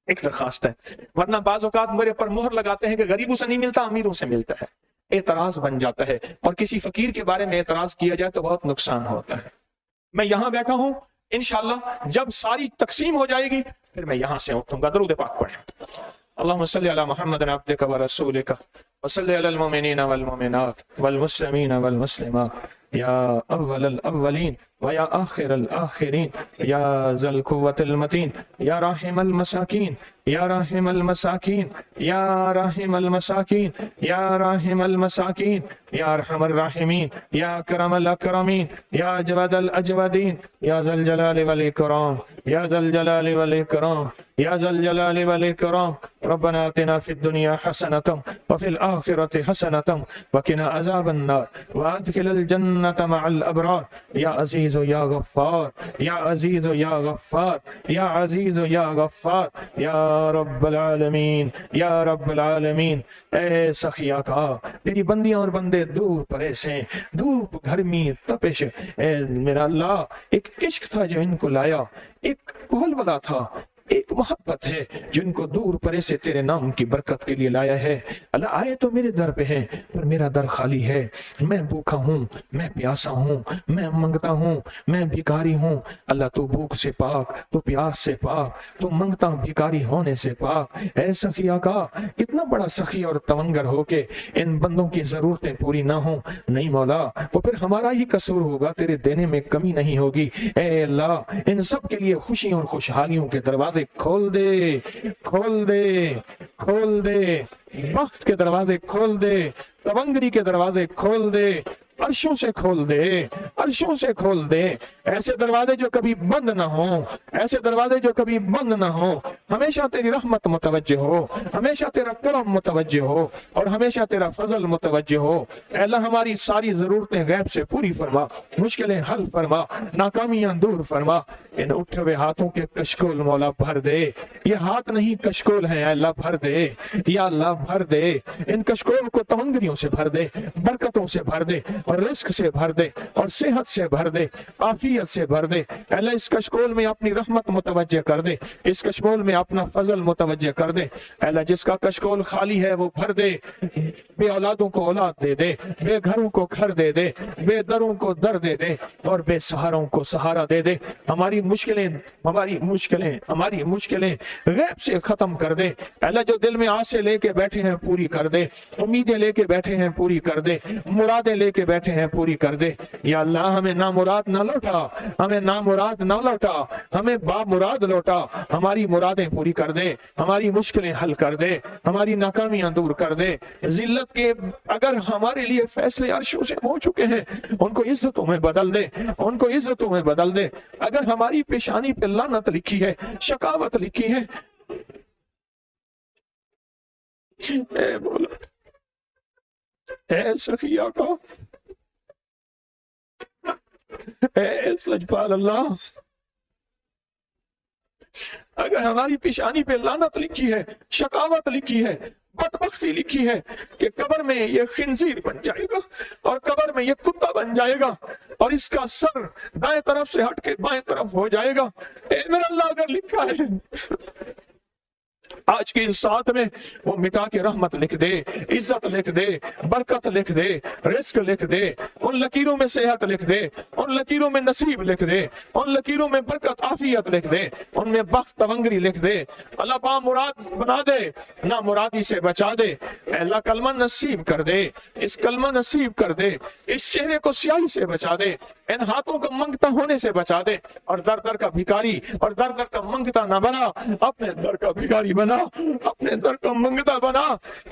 एक दरखास्त है। वरना बाज़ औक़ात मेरे पर मोहर लगाते हैं कि गरीबों से नहीं मिलता, अमीरों से मिलता है, एतराज बन जाता है। और किसी फकीर के बारे में एतराज किया जाए तो बहुत नुकसान होता है। मैं यहां बैठा हूं, इंशाअल्लाह जब सारी तकसीम हो जाएगी फिर मैं यहां से उठूंगा। दरूद पाक पढ़ें। अल्लाहुम्मा सल्लि अला मुहम्मद अब्दिका व रसूलिका व सल्लि अलल मुमिनीना वल मुमिनात वल मुस्लिमीना वल मुस्लिमात या अव्वलल अव्वलीन व या आखिरल आखिरीन या ज़ल कुव्वतिल मतीन या राहिमल मसाकीन या राहिमल मसाकीन या राहिमल मसाकीन या राहिमल मसाकीन या अरहमर राहिमीन या अकरमल अकरमीन या अजवदल अजवदीन या ज़ल जलाली वल इकराम या ज़ल जलाली वल इकराम या ज़ल जलाली वल इकराम। रब्बना आतिना फिद दुनिया हसनतम व फिल आखिरति हसनतम व किना अज़ाबन नार व अदखिलल जन्नत मअल अबरार या अज़ीज़ या गफ्फार या अज़ीज़ या गफ्फार या अज़ीज़ या गफ्फार या रब्बल आलमीन या रब्बल आलमीन। ए सखिया का तेरी बंदियां और बंदे दूर परे से, धूप, गर्मी, तपिश, ए मेरा अल्लाह एक इश्क था जो इनको लाया, एक वलवला था, एक मोहब्बत है जिनको दूर परे से तेरे नाम की बरकत के लिए लाया है। अल्लाह आए तो मेरे दर पे हैं, पर मेरा दर खाली है। मैं भूखा हूँ, मैं प्यासा हूँ, मैं मंगता हूँ, मैं भिखारी हूँ। अल्लाह तू भूख से पाक, तू प्यास से पाक, तू मंगता भिखारी होने से पाक। ऐ सखिया का इतना बड़ा सखी और तवंगर हो के इन बंदों की जरूरतें पूरी ना हो, नहीं मौला तो फिर हमारा ही कसूर होगा, तेरे देने में कमी नहीं होगी। ऐ अल्लाह इन सब के लिए खुशी और खुशहालियों के दरवाजे खोल दे, खोल दे, खोल दे, बख्त के दरवाजे खोल दे, तवंगरी के दरवाजे खोल दे, अर्शों से खोल दे, अर्शों से खोल दे। ऐसे दरवाजे जो कभी बंद ना हो, ऐसे दरवाजे जो कभी बंद ना हो। हमेशा तेरी रहमत मुतवज्जे हो, हमेशा तेरा करम मुतवज्जे हो और हमेशा तेरा फजल मुतवज्जे हो। अल्लाह हमारी सारी जरूरतें गैब से पूरी फरमा, मुश्किलें हल फरमा, नाकामियां दूर फरमा। इन उठे हुए हाथों के कशकोल मौला भर दे। ये हाथ नहीं कशकोल है अल्लाह, भर दे या अल्लाह, भर दे। इन कशकोल को तवंगरियों से भर दे, बरकतों से भर दे और रिस्क से भर दे और सेहत से भर दे, आफियत से भर दे। अल्लाह इस कशकोल में अपनी रहमत मुतवज्जे कर दे, इस कशकोल में अपना फजल मुतवज्जे कर दे। अल्लाह जिसका कशकोल खाली है वो भर दे, बे औलादों को औलाद दे दे, बे घरों को घर दे दे, बे दरों को दर दे दे और बे सहारों को सहारा दे दे। हमारी मुश्किलें, हमारी मुश्किलें, हमारी मुश्किलें गैब से खत्म कर दे। अल्लाह जो दिल में आसे लेके बैठे हैं पूरी कर दे, उम्मीदें लेके बैठे हैं पूरी कर दे, मुरादें लेके बैठे हैं पूरी कर दे। या अल्लाह हमें ना मुराद ना लौटा, हमें ना मुराद ना लौटा, हमें बा मुराद लौटा। हमारी मुरादें पूरी कर दे, हमारी मुश्किलें हल कर दे, हमारी नाकामियां दूर कर दे। जिल्लत के अगर हमारे लिए फैसले अर्शों से हो चुके हैं उनको इज्जतों में बदल दे, उनको इज्जतों में बदल दे। अगर हमारी पेशानी पे लानत लिखी है, शकावत लिखी है, बोला सखिया का लजपाल अल्लाह, अगर हमारी पेशानी पे लानत लिखी है, शकावत लिखी है, बदबख्ती लिखी है कि कब्र में ये खिंजीर बन जाएगा और कब्र में ये कुत्ता बन जाएगा और इसका सर दाएं तरफ से हट के बाएं तरफ हो जाएगा, मेरा अल्लाह अगर लिखा है आज के इस साथ में वो मिटा के रहमत लिख दे, इज्जत लिख दे, बरकत लिख दे, रिस्क लिख दे, उन लकीरों में सेहत लिख दे, उन लकीरों में नसीब लिख दे, उन लकीरों में बरकत आफियत लिख दे, उनमें बख्त तवंगरी लिख दे। अल्लाह बा मुराद बना दे, ना मुरादी से बचा दे। अल्लाह कलमा नसीब कर दे, इस कलमा नसीब कर दे, इस चेहरे को स्याही से बचा दे, इन हाथों को मंगता होने से बचा दे और दर दर का भिखारी और दर दर का मंगता ना बना, अपने दर का भिखारी बना, अपने दर का मंगता बना।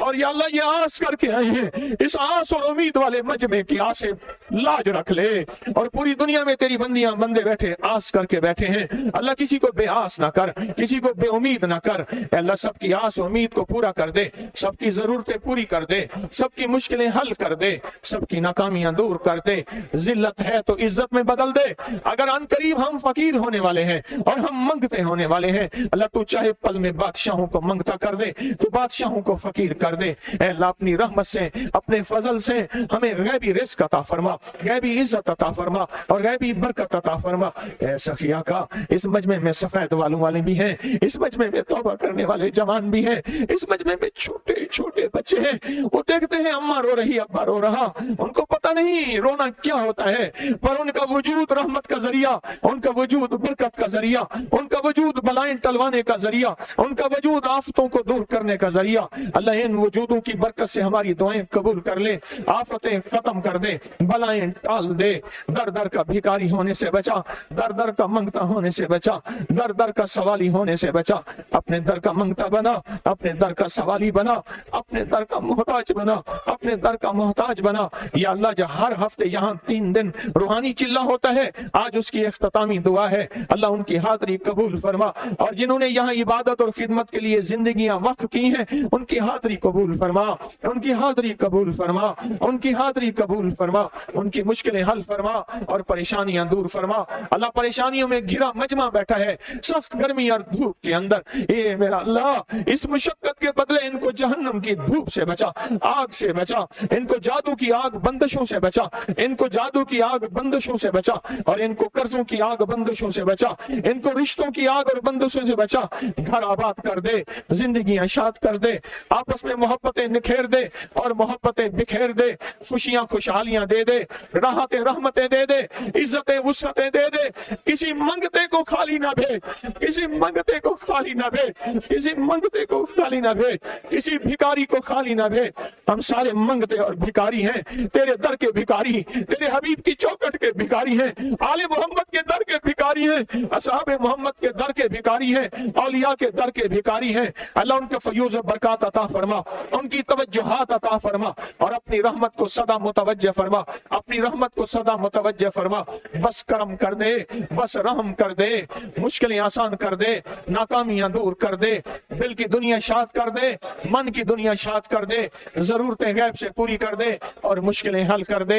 और या अल्लाह ये आस करके आए हैं, इस आस और उम्मीद वाले मजमे की आसे लाज रख ले। और पूरी दुनिया में तेरी बंदियां बंदे बैठे आस करके बैठे हैं, अल्लाह किसी को बेआस ना कर, किसी को बेउम्मीद ना कर। अल्लाह सबकी आस उम्मीद को पूरा कर दे, सबकी जरूरतें पूरी कर दे, सबकी मुश्किलें हल कर दे, सबकी नाकामियां दूर कर दे। जिल्लत है तो इज्जत में बदल दे। अगर अनकरीब हम फकीर होने वाले हैं और हम मंगते होने वाले हैं, अल्लाह तू चाहे पल में बादशाहों को मंगता कर दे, तू बादशाहों को फकीर कर दे। अल्लाह अपनी रहमत से, अपने फजल से हमें गैबी रिज़्क अता फरमा, गैबी इज्जत अता फरमा और गैबी बरकत अता फरमा। ऐ सखिया का इस मजमे में सफेद वालों वाले भी हैं, इस मजमे में तौबा करने वाले जवान भी हैं, इस मजमे में छोटे छोटे बच्चे हैं। वो देखते हैं अम्मा रो रही, अब्बा रो रहा, उनको पता नहीं रोना क्या होता है, पर उनका वजूद रहमत का जरिया, उनका वजूद बरकत का जरिया, उनका वजूद बलाएं टलवाने का जरिया, उनका वजूद आफतों को दूर करने का जरिया। अल्लाह इन वजूदों की बरकत से हमारी दुआएं कबूल कर ले, आफतें खत्म कर दे, बलाएं टाल दे। दर दर का भिखारी होने से बचा, दर दर का मंगता होने से बचा, दर दर का सवाली होने से बचा। अपने दर का मंगता बना, अपने दर का सवाली बना, अपने दर का मोहताज बना, अपने दर का मोहताज बना। या अल्लाह जो हर हफ्ते यहाँ 3 दिन रूहानी चिल्ला होता है, आज उसकी इख्तितामी दुआ है, अल्लाह उनकी हाज़िरी कबूल फरमा। और जिन्होंने यहाँ इबादत और खिदमत के लिए जिंदगियां वक्फ की हैं, उनकी हाज़िरी कबूल फरमा, उनकी हाज़िरी कबूल फरमा, उनकी हाज़िरी कबूल फरमा। ان کی مشکلیں حل فرما اور پریشانیاں دور فرما۔ اللہ پریشانیوں میں گھرا مجمع بیٹھا ہے سخت گرمی اور دھوپ کے اندر، اے میرا اللہ اس مشقت کے بدلے ان کو جہنم کی دھوپ سے بچا، آگ سے بچا، ان کو جادو کی آگ بندشوں سے بچا، ان کو جادو کی آگ بندشوں سے بچا، اور ان کو قرضوں کی آگ بندشوں سے بچا، ان کو رشتوں کی آگ اور بندشوں سے بچا۔ گھر آباد کر دے، زندگیاں شاد کر دے، آپس میں محبتیں نکھیر دے اور محبتیں بکھیر دے، خوشیاں خوشحالیاں دے دے، راحتیں رحمتیں دے دے، عزتیں وسعتیں دے دے۔ کسی منگتے کو خالی نہ بھیج، کسی منگتے کو خالی نہ بھیج، کسی منگتے کو خالی نہ بھیج، کسی بھکاری کو خالی نہ بھیج۔ ہم سارے منگتے اور بھکاری ہیں، تیرے در کے بھکاری، تیرے حبیب کی چوکٹ کے بھکاری ہیں، آل محمد کے در کے بھکاری ہیں، اصحاب محمد کے در کے بھکاری ہیں، اولیاء کے در کے بھکاری ہیں۔ اللہ ان کے فیوز و برکات عطا فرما، ان کی توجہات عطا فرما، اور اپنی رحمت کو صدا متوجہ فرما، اپنی رحمت کو صدا متوجہ فرما۔ بس کرم کر دے، بس رحم کر دے، مشکلیں آسان کر دے، ناکامیاں دور کر دے، دل کی دنیا شاد کر دے، من کی دنیا شاد کر دے، ضرورتیں غیب سے پوری کر دے اور مشکلیں حل کر دے۔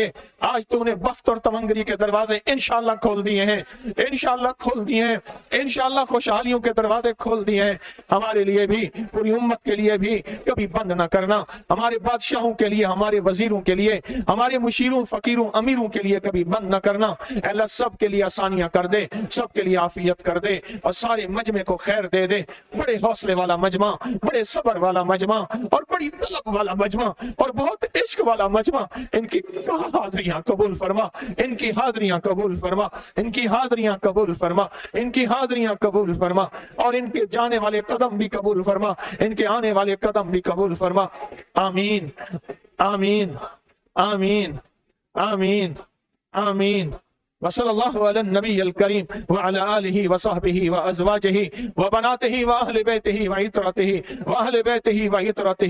آج تو نے بخت اور تمنگری کے دروازے انشاءاللہ کھول دیے ہیں، انشاءاللہ کھول دیے ہیں، انشاءاللہ خوشحالیوں کے دروازے کھول دیے ہیں۔ ہمارے لیے بھی، پوری امت کے لیے بھی کبھی بند نہ کرنا، ہمارے بادشاہوں کے لیے، ہمارے وزیروں کے لیے، ہمارے مشیروں فقیروں امیروں کے لیے کبھی بند نہ کرنا۔ اے اللہ سب کے لیے آسانیاں کر دے، سب کے لیے عافیت کر دے، اور سارے مجمع کو خیر دے دے۔ بڑے حوصلے والا مجمع، بڑے صبر والا مجمع، اور بڑی طلب والا مجمع، اور بہت عشق والا مجمع، ان کی حاضریاں قبول فرما، ان کی حاضریاں قبول فرما، ان کی حاضریاں قبول فرما، ان کی حاضریاں قبول فرما، اور ان کے جانے والے قدم بھی قبول فرما، ان کے آنے والے قدم بھی قبول فرما۔ آمین آمین آمین آمین آمین۔ وصلی اللہ علی النبی الکریم وعلی آلہ وصحبہ وازواجہ وبناتہ واہل بیتہ واہل بیتہ وعترتہ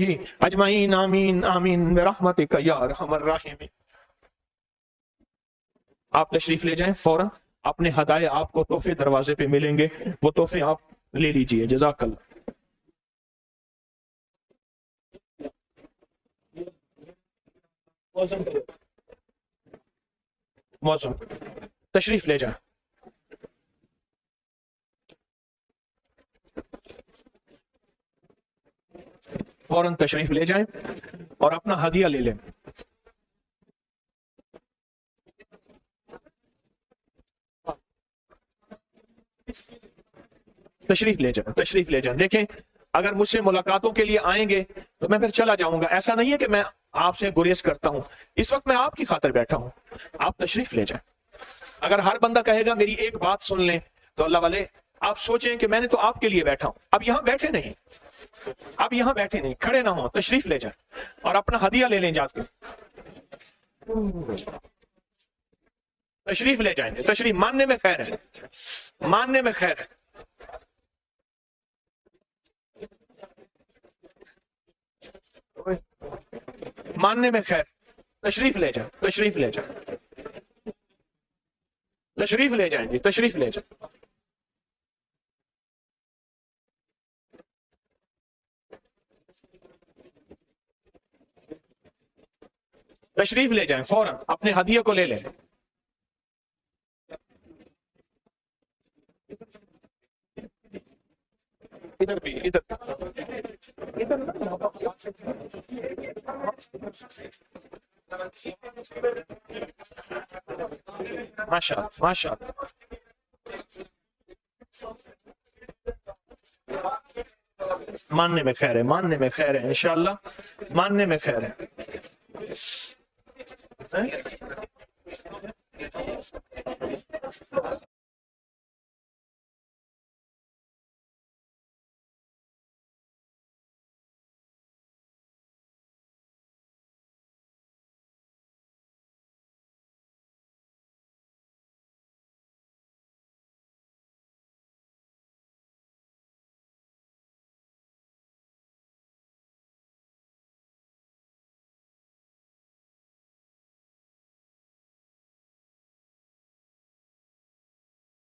اجمعین، آمین آمین برحمتک یا ارحم الراحمین۔ آپ تشریف لے جائیں فوراً، اپنے ہدایے آپ کو تحفے دروازے پہ ملیں گے، وہ تحفے آپ لے لیجئے۔ جزاک اللہ۔ موسم تشریف لے جائیں۔ فوراً تشریف لے جائیں اور اپنا ہدیہ لے لیں۔ تشریف لے جائیں، تشریف لے جائیں۔ دیکھیں اگر مجھ سے ملاقاتوں کے لیے آئیں گے تو میں پھر چلا جاؤں گا، ایسا نہیں ہے کہ میں آپ سے گریز کرتا ہوں، اس وقت میں آپ کی خاطر بیٹھا ہوں، آپ تشریف لے جائیں۔ اگر ہر بندہ کہے گا میری ایک بات سن لیں تو اللہ والے آپ سوچیں کہ میں نے تو آپ کے لیے بیٹھا ہوں، اب یہاں بیٹھے نہیں، اب یہاں بیٹھے نہیں، کھڑے نہ ہوں، تشریف لے جائیں اور اپنا ہدیہ لے لیں جا کے۔ تشریف لے جائیں گے، تشریف ماننے میں خیر ہے، ماننے میں خیر ہے۔ ماننے میں خیر، تشریف لے جائیں، تشریف لے جائیں، تشریف لے جائیں جی، تشریف لے جائیں۔ تشریف لے جائیں، فوراً اپنے ہدیے کو لے لیں۔ ادھر بھی، ادھر ماشاء اللہ، ماشاء اللہ۔ ماننے میں خیر ہے، ماننے میں خیر ہے، انشاءاللہ ماننے میں خیر ہے۔